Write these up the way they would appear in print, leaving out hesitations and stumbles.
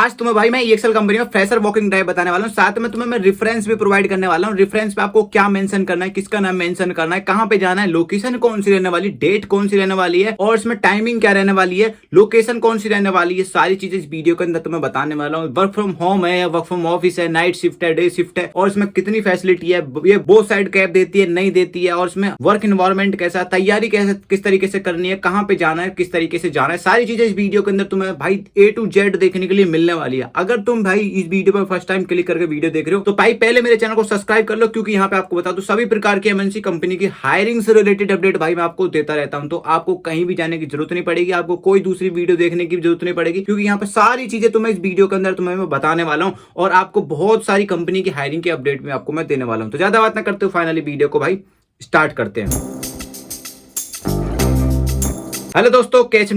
आज तुम्हें भाई मैं EXL कंपनी में फ्रेशर वॉकिंग ड्राइव बताने वाला हूँ, साथ में तुम्हें मैं रेफरेंस भी प्रोवाइड करने वाला हूँ। रेफरेंस पे आपको क्या मेंशन करना है, किसका नाम मेंशन करना है, कहां पे जाना है, लोकेशन कौन सी रहने वाली, डेट कौन सी रहने वाली है और इसमें टाइमिंग क्या रहने वाली है, लोकेशन कौन सी रहने वाली है, सारी चीजें इस वीडियो के अंदर तुम्हें बताने वाला हूँ। वर्क फ्रॉम होम है या वर्क फ्रॉम ऑफिस है, नाइट शिफ्ट है, डे शिफ्ट है, और इसमें कितनी फैसिलिटी है, ये बोथ साइड कैब देती है नहीं देती है, और इसमें वर्क एनवायरमेंट कैसा, तैयारी कैसे किस तरीके से करनी है, कहां पे जाना है, किस तरीके से जाना है, सारी चीजें इस वीडियो के अंदर तुम्हें भाई A to Z देखने के लिए मिलने वाली है। अगर तुम भाई इस वीडियो पर फर्स्ट टाइम क्लिक करके वीडियो देख रहे हो तो भाई पहले मेरे चैनल को सब्सक्राइब कर लो, क्योंकि यहाँ पे आपको बता दूं सभी प्रकार की MNC कंपनी की हायरिंग से रिलेटेड अपडेट भाई मैं आपको देता रहता हूं। तो आपको कहीं भी जाने की जरूरत नहीं पड़ेगी, आपको कोई दूसरी वीडियो देखने की जरूरत नहीं पड़ेगी, क्योंकि यहाँ पे सारी चीजें तुम्हें इस वीडियो के अंदर तुम्हें मैं बताने वाला हूँ और आपको बहुत सारी कंपनी की हायरिंग की अपडेट में आपको मैं देने वाला हूँ। तो ज्यादा बात ना करते हो, फाइनली वीडियो को भाई स्टार्ट करते हैं। हेलो दोस्तों, कैसे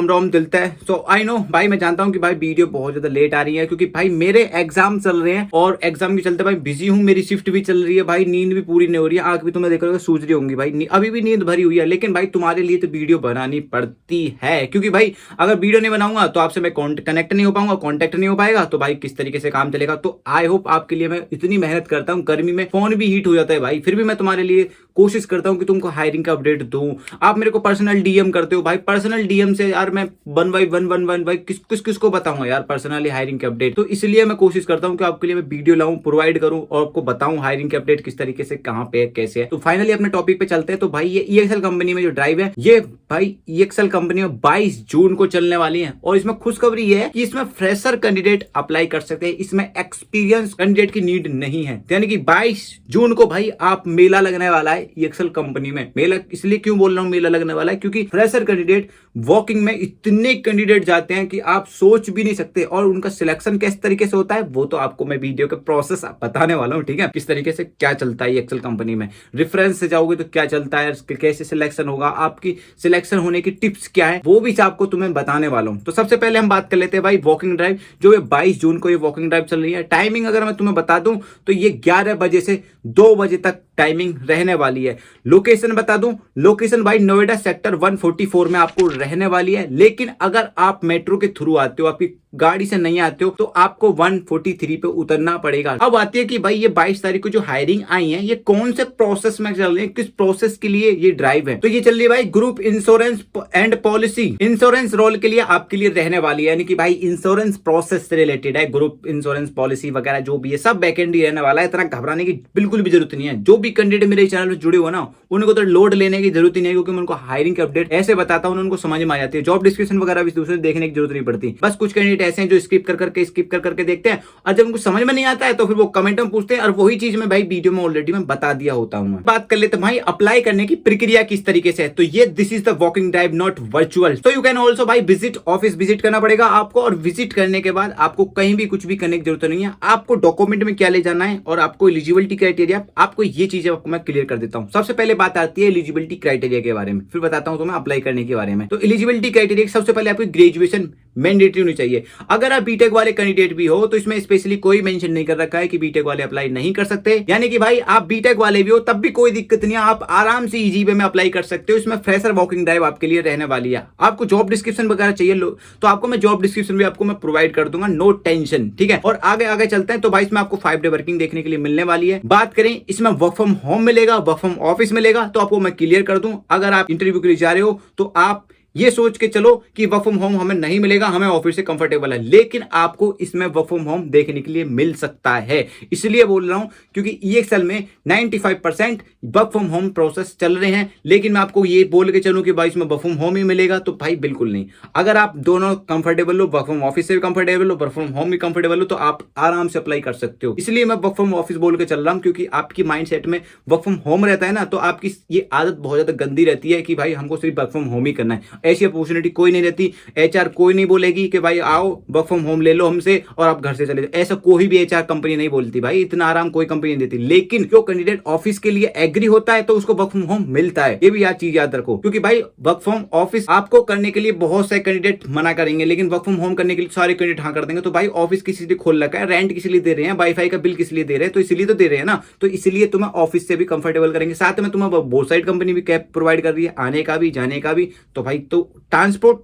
रोम दिलता है। सो आई नो भाई, मैं जानता हूं कि भाई वीडियो बहुत ज्यादा लेट आ रही है, क्योंकि भाई मेरे एग्जाम चल रहे हैं और एग्जाम के चलते भाई बिजी हूं, मेरी शिफ्ट भी चल रही है भाई, नींद भी पूरी नहीं हो रही है, आंख भी तुम्हें देख रहे हो सूझ रही होंगी भाई, अभी भी नींद भरी हुई है, लेकिन भाई तुम्हारे लिए तो वीडियो बनानी पड़ती है, क्योंकि भाई अगर वीडियो नहीं बनाऊंगा तो आपसे मैं कनेक्ट नहीं हो पाऊंगा, कॉन्टेक्ट नहीं हो पाएगा, तो भाई किस तरीके से काम चलेगा। तो आई होप आपके लिए मैं इतनी मेहनत करता हूँ, गर्मी में फोन भी हीट हो जाता है भाई, फिर भी मैं तुम्हारे लिए कोशिश करता हूं कि तुमको हायरिंग का अपडेट दूं। आप मेरे को पर्सनल डीएम करते हो भाई, पर्सनल डीएम से यार मैं वन बाई वन भाई किसको बताऊंगा यार पर्सनली हायरिंग के अपडेट। तो इसलिए मैं कोशिश करता हूं कि आपके लिए मैं वीडियो लाऊं, प्रोवाइड करूं और आपको बताऊं हायरिंग के अपडेट किस तरीके से, कहां पे है, कैसे है। तो फाइनली अपने टॉपिक पे चलते हैं। तो भाई ये EXL कंपनी में जो ड्राइव है, ये भाई EXL कंपनी में 22 जून को चलने वाली है, और इसमें खुशखबरी है कि इसमें फ्रेशर कैंडिडेट अप्लाई कर सकते हैं, इसमें एक्सपीरियंस कैंडिडेट की नीड नहीं है। यानी कि 22 जून को भाई आप मेला लगने वाला है EXL कंपनी में। मेला इसलिए क्यों बोल रहा हूं मेला लगने वाला है, क्योंकि फ्रेशर कैंडिडेट वॉकिंग में इतने कैंडिडेट जाते हैं कि आप सोच भी नहीं सकते, और उनका सिलेक्शन किस तरीके से होता है वो तो आपको मैं वीडियो के प्रोसेस बताने वाला हूं, ठीक है, किस तरीके से क्या चलता है EXL कंपनी में। रेफरेंस से जाओगे तो क्या चलता है, कैसे सिलेक्शन होगा, आपकी सिलेक्शन होने की टिप्स क्या है, वो भी आपको तुम्हें बताने वाला हूं। तो सबसे पहले हम बात कर लेते हैं भाई वॉकिंग ड्राइव, जो 22 जून को ये वॉकिंग ड्राइव चल रही है। टाइमिंग अगर मैं तुम्हें बता दूं तो ये 11 बजे से 2 बजे तक टाइमिंग रहने वाली है। लोकेशन बता दूं, लोकेशन भाई नोएडा सेक्टर 144 में आपको रहने वाली है, लेकिन अगर आप मेट्रो के थ्रू आते हो, आपकी गाड़ी से नहीं आते हो, तो आपको 143 पे उतरना पड़ेगा। अब आती है कि भाई ये 22 तारीख को जो हायरिंग आई है, ये कौन से प्रोसेस में चल रही है, किस प्रोसेस के लिए ये ड्राइव है। तो ये चल रही है भाई group insurance and policy, insurance role के लिए आपके लिए रहने वाली है, यानी कि भाई इंश्योरेंस प्रोसेस से रिलेटेड है, ग्रुप इंश्योरेंस पॉलिसी वगैरह जो भी है सब बैकएंड ही रहने वाला है। इतना घबराने की बिल्कुल भी जरूरत नहीं है। जो भी कैंडिडेट मेरे चैनल में जुड़े हो ना, उनको तो लोड लेने की जरूरत ही नहीं है, क्योंकि मैं उनको हायरिंग के अपडेट ऐसे बताता हूं, उनको समझ में आ जाती है। जॉब डिस्क्रिप्शन वगैरह भी दूसरे देखने की जरूरत नहीं पड़ती। बस कुछ कैंडिडेट ऐसे हैं जो स्किप करके देखते हैं, और जब उनको समझ में नहीं आता है तो फिर वो कमेंट में पूछते हैं, और वही चीज मैं भाई वीडियो में ऑलरेडी मैं बता दिया होता हूं। बात कर लेते हैं भाई अप्लाई करने की प्रक्रिया किस तरीके से है। तो ये this is the walking drive not virtual, तो यू कैन ऑल्सो भाई विजिट ऑफिस, विजिट करना पड़ेगा आपको, और विजिट करने के बाद आपको कहीं भी कुछ भी करने की जरूरत नहीं है। आपको डॉक्यूमेंट में क्या ले जाना है और आपको एलिजिबिलिटी क्राइटेरिया, आपको ये चीजें आपको मैं क्लियर कर देता हूं। सबसे पहले बात आती है एलिजिबिलिटी क्राइटेरिया के बारे में, फिर बताता हूं तुम्हें अप्लाई करने के बारे में। तो एलिजिबिलिटी क्राइटेरिया सबसे पहले आपकी ग्रेजुएशन मैंडेटरी होनी चाहिए। अगर आप बीटेक वाले कैंडिडेट भी हो तो इसमें स्पेशली कोई मेंशन नहीं कर रखा है कि बीटेक वाले अप्लाई नहीं कर सकते, यानी कि भाई आप बीटेक वाले भी हो तब भी कोई दिक्कत नहीं है, आप आराम से इजी वे में अप्लाई कर सकते हो। इसमें फ्रेशर वॉकिंग ड्राइव आपके लिए रहने वाली है। आपको जॉब डिस्क्रिप्शन वगैरह चाहिए तो आपको मैं जॉब डिस्क्रिप्शन भी आपको मैं प्रोवाइड कर दूंगा, नो टेंशन, ठीक है। और आगे चलते हैं। तो भाई इसमें आपको 5 डे वर्किंग देखने के लिए मिलने वाली है। बात करें इसमें वर्क फ्रॉम होम मिलेगा, वर्क फ्रॉम ऑफिस मिलेगा, तो आपको मैं क्लियर कर दूं। अगर आप इंटरव्यू के लिए जा रहे हो तो आप ये सोच के चलो कि वर्क फ्रॉम होम हमें नहीं मिलेगा, हमें ऑफिस से कंफर्टेबल है, लेकिन आपको इसमें वर्क फ्रॉम होम देखने के लिए मिल सकता है। इसलिए बोल रहा हूं क्योंकि EXL में 95% वर्क फ्रॉम होम प्रोसेस चल रहे हैं, लेकिन मैं आपको ये बोल के चलूं कि भाई इसमें वर्क फ्रॉम होम ही मिलेगा, तो भाई बिल्कुल नहीं। अगर आप दोनों कंफर्टेबल हो, वर्क फ्रॉम ऑफिस से भी कंफर्टेबल हो, वर्क फ्रॉम होम भी कंफर्टेबल हो, तो आप आराम से अप्लाई कर सकते हो। इसलिए मैं वर्क फ्रॉम ऑफिस बोल के चल रहा हूं, क्योंकि आपकी माइंड सेट में वर्क फ्रॉम होम रहता है ना, तो आपकी ये आदत बहुत ज्यादा गंदी रहती है कि भाई हमको सिर्फ वर्क फ्रॉम होम ही करना है। ऐसी अपॉर्चुनिटी कोई नहीं रहती। HR कोई नहीं बोलेगी कि भाई आओ वर्क फ्रॉम होम ले लो हमसे और आप घर से चले जाओ, ऐसा कोई भी HR कंपनी नहीं बोलती भाई, इतना आराम कोई कंपनी नहीं देती। लेकिन जो कैंडिडेट ऑफिस के लिए एग्री होता है तो उसको वर्क फ्रॉम होम मिलता है, ये भी चीज याद रखो। क्योंकि भाई वर्क फ्रॉम ऑफिस आपको करने के लिए बहुत सारे कैंडिडेट मना करेंगे, लेकिन वर्क फ्रॉम होम करने के लिए सारे कैंडिडेट हाँ कर देंगे। तो भाई ऑफिस किसी लिए खोल रखा है, रेंट किसी लिए दे रहे हैं, वाईफाई का बिल किसी लिए दे रहे हैं, तो इसलिए तो दे रहे हैं ना, तो इसलिए तुम्हें ऑफिस से भी कंफर्टेबल करेंगे। साथ में तुम्हें बोथ साइड कंपनी भी कैब प्रोवाइड कर रही है, आने का भी जाने का भी, तो भाई तो ट्रांसपोर्ट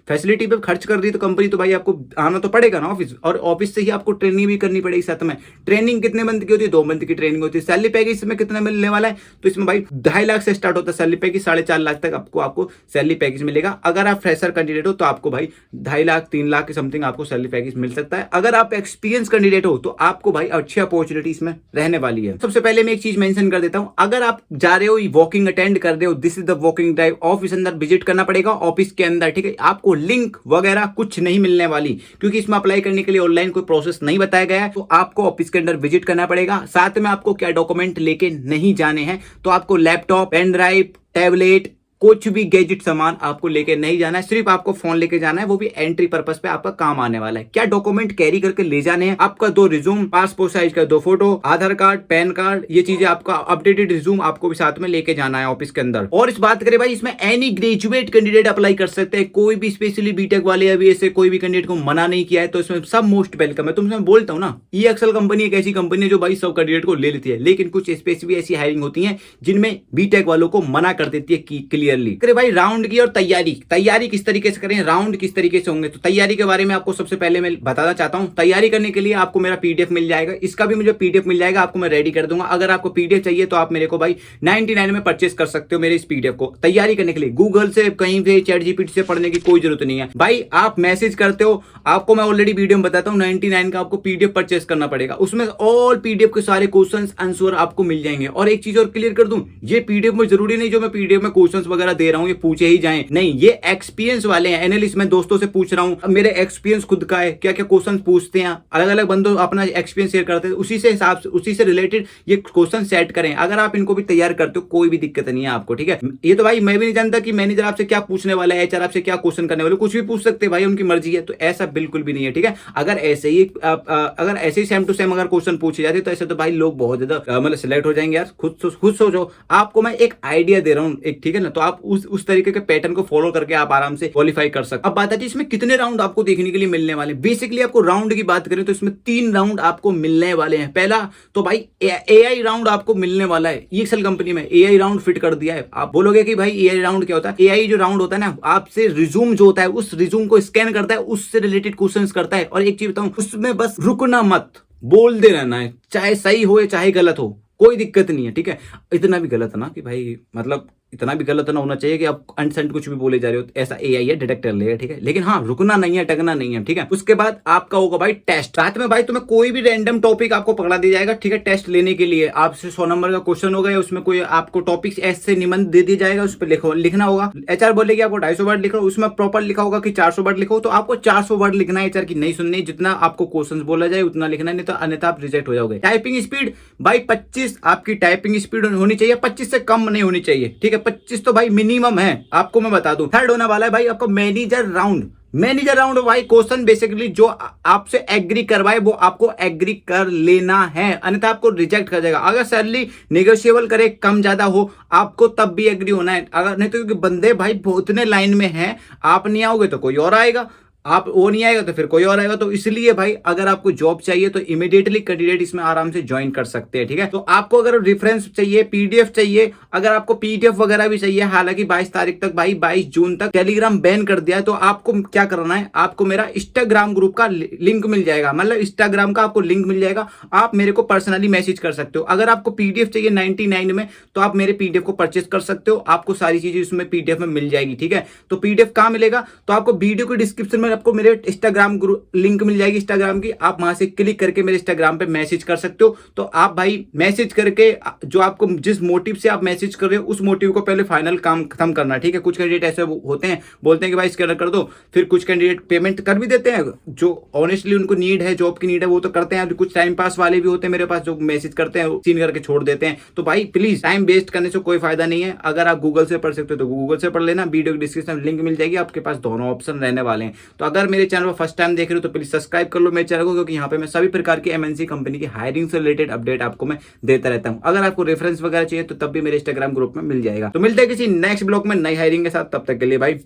फैसिलिटी पे खर्च कर रही है तो कंपनी, तो भाई आपको आना तो पड़ेगा ना ऑफिस, और ऑफिस से ही आपको ट्रेनिंग भी करनी पड़ेगी साथ में। ट्रेनिंग कितने मंथ की होती है? 2 मंथ की ट्रेनिंग होती है। सैलरी पैकेज इसमें कितना मिलने वाला है? तो इसमें भाई 2.5 लाख से स्टार्ट होता है सैलरी पैकेज, 4.5 लाख तक आपको सैलरी पैकेज मिलेगा। अगर आप फ्रेशर कैंडिडेट हो तो आपको भाई 2.5 लाख 3 लाख के समथिंग आपको सैलरी पैकेज मिल सकता है। अगर आप एक्सपीरियंस कैंडिडेट हो तो आपको भाई अच्छी अपॉर्चुनिटी इसमें रहने वाली है। सबसे पहले मैं एक चीज मेंशन कर देता हूं, अगर आप जा रहे हो वॉकिंग अटेंड कर रहे हो, this is the walking drive, office अंदर विजिट करना पड़ेगा ऑफिस के अंदर, ठीक है। आपको लिंक वगैरह कुछ नहीं मिलने वाली, क्योंकि इसमें अप्लाई करने के लिए ऑनलाइन कोई प्रोसेस नहीं बताया गया है। तो आपको ऑफिस के अंदर विजिट करना पड़ेगा। साथ में आपको क्या डॉक्यूमेंट लेके नहीं जाने हैं, तो आपको लैपटॉप, पेन ड्राइव, टैबलेट, कुछ भी गैजेट सामान आपको लेके नहीं जाना है, सिर्फ आपको फोन लेके जाना है, वो भी एंट्री पर्पस पे आपका काम आने वाला है। क्या डॉक्यूमेंट कैरी करके ले जाने हैं? आपका 2 रिज्यूम, पासपोर्ट साइज का 2 फोटो, आधार कार्ड, पैन कार्ड, ये चीजें आपका अपडेटेड रिज्यूम आपको भी साथ में लेके जाना है ऑफिस के अंदर। और इस बात करें भाई, इसमें एनी ग्रेजुएट कैंडिडेट अप्लाई कर सकते हैं, कोई भी स्पेशली बीटेक वाले अभी ऐसे कोई भी कैंडिडेट को मना नहीं किया है, तो इसमें सब मोस्ट वेलकम है। तुमसे बोलता हूँ ना, EXL कंपनी एक ऐसी कंपनी है जो भाई सब कैंडिडेट को ले लेती है, लेकिन कुछ स्पेसिफिक ऐसी हायरिंग होती है जिनमें बीटेक वालों को मना कर देती है क्लियरली। करे भाई राउंड की और तैयारी किस तरीके से करें, राउंड किस तरीके से होंगे, तो तैयारी के बारे में आपको सबसे पहले मैं बताना चाहता हूं। तैयारी करने के लिए आपको मेरा पीडीएफ मिल जाएगा, इसका भी मुझे पीडीएफ मिल जाएगा, आपको मैं रेडी कर दूंगा। अगर आपको पीडीएफ चाहिए तो आप मेरे को भाई 99 में परचेस कर सकते हो मेरे इस पीडीएफ को। तैयारी करने के लिए गूगल से, कहीं पे चैट जीपीटी से पढ़ने की कोई जरूरत नहीं है भाई। आप मैसेज करते हो, आपको मैं ऑलरेडी वीडियो में बताता हूं, 99 का आपको पीडीएफ परचेस करना पड़ेगा, उसमें ऑल पीडीएफ के सारे क्वेश्चंस आंसर आपको मिल जाएंगे। और एक चीज और क्लियर कर दूं, ये पीडीएफ में जरूरी नहीं जो मैं पीडीएफ में क्वेश्चंस वगैरह दे रहा हूं ये पूछे ही जाएं, नहीं, ये एक्सपीरियंस वाले हैं एनालिस्ट। मैं दोस्तों से पूछ रहा हूं, मेरे एक्सपीरियंस खुद का है, क्या क्या क्वेश्चन पूछते हैं, अलग अलग बंदों अपना एक्सपीरियंस शेयर करते हैं, उसी से हिसाब से उसी से रिलेटेड ये क्वेश्चन सेट करें। अगर आप इनको भी तैयार करते हो कोई भी दिक्कत नहीं है आपको, ठीक है। ये तो भाई मैं भी नहीं जानता कि मैनेजर आपसे क्या पूछने वाला है, एचआर आपसे क्या क्वेश्चन करने वाले, कुछ भी पूछ सकते हैं भाई, उनकी मर्जी है। तो ऐसा बिल्कुल भी नहीं है, ठीक है। अगर ऐसे ही सेम टू सेम अगर क्वेश्चन पूछे जाते तो ऐसे तो भाई लोग बहुत ज्यादा मतलब सिलेक्ट हो जाएंगे यार। खुद सोचो, आपको मैं एक आइडिया दे रहा हूँ एक, ठीक है ना। तो आप उस तरीके के पैटर्न को फॉलो करके आप आराम से क्वालिफाई कर सकते। अब बात आती है इसमें कितने राउंड आपको देखने के लिए मिलने वाले। बेसिकली आपको राउंड की बात करें तो इसमें 3 राउंड आपको मिलने वाले हैं। पहला तो भाई एआई राउंड आपको मिलने वाला है। EXL कंपनी में एआई राउंड फिट कर दिया है। आप बोलोगे कि भाई एआई राउंड क्या होता है? एआई जो राउंड होता है ना, आपसे रिज्यूम जो होता है उस रिज्यूम को स्कैन करता है, उससे रिलेटेड क्वेश्चंस करता है। और एक चीज बताऊं, उसमें बस रुकना मत, बोलते रहना है, चाहे सही हो या चाहे गलत हो, कोई दिक्कत नहीं है, ठीक है। इतना भी गलत ना कि भाई मतलब इतना भी गलत ना होना चाहिए कि आप अनसेंट कुछ भी बोले जा रहे हो, ऐसा एआई है डिटेक्ट कर लेगा, ठीक है। लेकिन हाँ, रुकना नहीं है, टकना नहीं है, ठीक है। उसके बाद आपका होगा भाई टेस्ट। रात में भाई तुम्हें कोई भी रैंडम टॉपिक आपको पकड़ा दिया जाएगा, ठीक है। टेस्ट लेने के लिए आपसे 100 नंबर का क्वेश्चन होगा, या उसमें कोई आपको टॉपिक ऐसे निबंध दे दिया जाएगा, उस पर लिखना होगा। एचआर बोलेगी आपको 250 वर्ड लिखो, उसमें प्रॉपर लिखा होगा कि 400 वर्ड लिखो, तो आपको 400 वर्ड लिखना है। एचआर की नहीं सुननी, जितना आपको क्वेश्चन बोला जाए उतना लिखना, नहीं तो अन्यथा आप रिजेक्ट हो जाओगे। टाइपिंग स्पीड भाई 25 आपकी टाइपिंग स्पीड होनी चाहिए, 25 से कम नहीं होनी चाहिए, ठीक है। 25 तो भाई मिनिमम है, आपको मैं बता दूं। थर्ड होने वाला है भाई आपको मैनेजर राउंड भाई। क्वेश्चन बेसिकली जो आपसे एग्री करवाए वो आपको एग्री कर लेना है, अन्यथा आपको रिजेक्ट कर देगा। अगर सैलरी नेगोशिएबल करे, कम ज्यादा हो, आपको तब भी एग्री होना है। अगर नहीं तो क्योंकि बंदे भाई उतने लाइन में हैं, आप नहीं आओगे तो कोई और आएगा, आप वो नहीं आएगा तो फिर कोई और आएगा। तो इसलिए भाई अगर आपको जॉब चाहिए तो इमीडिएटली कैंडिडेट इसमें आराम से ज्वाइन कर सकते हैं, ठीक है। तो आपको अगर रेफरेंस चाहिए, पीडीएफ चाहिए, अगर आपको पीडीएफ वगैरह भी चाहिए, हालांकि 22 तारीख तक भाई 22 जून तक टेलीग्राम बैन कर दिया है, तो आपको क्या करना है, आपको मेरा इंस्टाग्राम ग्रुप का लिंक मिल जाएगा, मतलब इंस्टाग्राम का आपको लिंक मिल जाएगा। आप मेरे को पर्सनली मैसेज कर सकते हो। अगर आपको पीडीएफ चाहिए 99 में, तो आप मेरे पीडीएफ को परचेस कर सकते हो, आपको सारी चीजें उसमें पीडीएफ में मिल जाएगी, ठीक है। तो पीडीएफ कहां मिलेगा, तो आपको वीडियो के डिस्क्रिप्शन में आपको मेरे इंस्टाग्राम लिंक मिल जाएगी इंस्टाग्राम की, आप वहां से क्लिक करके मेरे इंस्टाग्राम पे मैसेज कर सकते हो। तो आप भाई मैसेज करके जो आपको जिस मोटिव से आप मैसेज कर रहे हो उस मोटिव को पहले फाइनल काम खत्म करना, ठीक है। कुछ कैंडिडेट ऐसे होते हैं, बोलते हैं कि भाई स्कैनर कर दो, फिर कुछ कैंडिडेट पेमेंट कर भी देते हैं, जो ऑनेस्टली उनको नीड है, जॉब की नीड है, वो तो करते हैं। कुछ टाइम पास वाले भी होते हैं मेरे पास जो मैसेज करते हैं, सीन करके छोड़ देते हैं। तो भाई प्लीज टाइम वेस्ट करने से कोई फायदा नहीं है। अगर आप गूगल से पढ़ सकते हो तो गूगल से पढ़ लेना, वीडियो की डिस्क्रिप्शन में लिंक मिल जाएगी, आपके पास दोनों ऑप्शन रहने वाले हैं। तो अगर मेरे चैनल पर फर्स्ट टाइम देख रहे हो तो प्लीज सब्सक्राइब कर लो मेरे चैनल को, क्योंकि यहाँ पे मैं सभी प्रकार की एमएनसी कंपनी की हायरिंग से रिलेटेड अपडेट आपको मैं देता रहता हूँ। अगर आपको रेफरेंस वगैरह चाहिए तो तब भी मेरे इंस्टाग्राम ग्रुप में मिल जाएगा। तो मिलते हैं किसी नेक्स्ट ब्लॉग में नई हायरिंग के साथ, तब तक के लिए भाई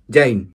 जय हिंद।